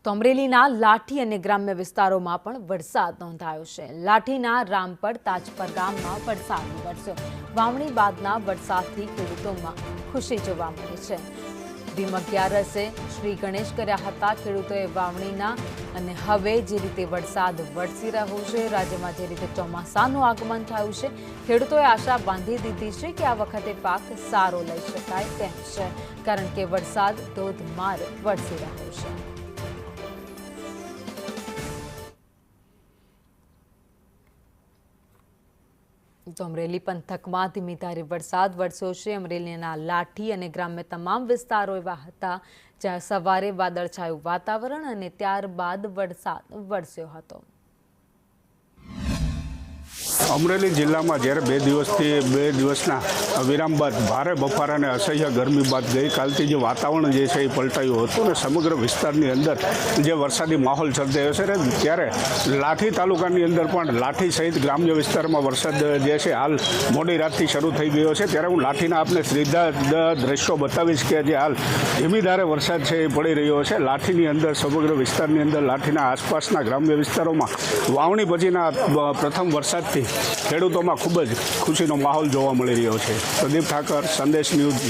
તો અમરેલીના લાઠી અને ગ્રામ્ય વિસ્તારોમાં પણ વરસાદ નોંધાયો છે। લાઠીના રામપર તાજપર ગામમાં વરસાદ વરસ્યો। વાવણી બાદના વરસાદથી ખેડૂતોમાં ખુશી જોવા મળી છે। ભીમ અગિયારસે શ્રી ગણેશ કર્યા હતા ખેડૂતોએ વાવણીના અને હવે જે રીતે વરસાદ વરસી રહ્યો છે, રાજ્યમાં જે રીતે ચોમાસાનું આગમન થયું છે, ખેડૂતોએ આશા બાંધી દીધી છે કે આ વખતે પાક સારો લઈ શકાય તેમ છે, કારણ કે વરસાદ ધોધમાર વરસી રહ્યો છે। તો અમરેલી પંથકમાં ધીમી ધારે વરસાદ વરસ્યો છે। અમરેલીના લાઠી અને ગ્રામ્ય તમામ વિસ્તારો એવા હતા જ્યાં સવારે વાદળછાયું વાતાવરણ અને ત્યારબાદ વરસાદ વરસ્યો હતો। અમરેલી જિલ્લામાં જ્યારે બે દિવસના વિરામ બાદ ભારે બફારા અને અસહ્ય ગરમી બાદ ગઈકાલથી જે વાતાવરણ જે છે એ પલટાયું હતું અને સમગ્ર વિસ્તારની અંદર જે વરસાદી માહોલ સર્જાયો છે, ત્યારે લાઠી તાલુકાની અંદર પણ લાઠી સહિત ગ્રામ્ય વિસ્તારમાં વરસાદ જે છે હાલ મોડી રાતથી શરૂ થઈ ગયો છે। ત્યારે હું લાઠીના આપને સીધા દ્રશ્યો બતાવીશ કે જે હાલ ધીમી ધારે વરસાદ છે એ પડી રહ્યો છે। લાઠીની અંદર સમગ્ર વિસ્તારની અંદર લાઠીના આસપાસના ગ્રામ્ય વિસ્તારોમાં વાવણી પછીના પ્રથમ વરસાદથી ખેડૂતોમાં ખૂબ જ ખુશીનો માહોલ જોવા મળી રહ્યો છે। પ્રદીપ ઠાકર, સંદેશ ન્યૂઝ।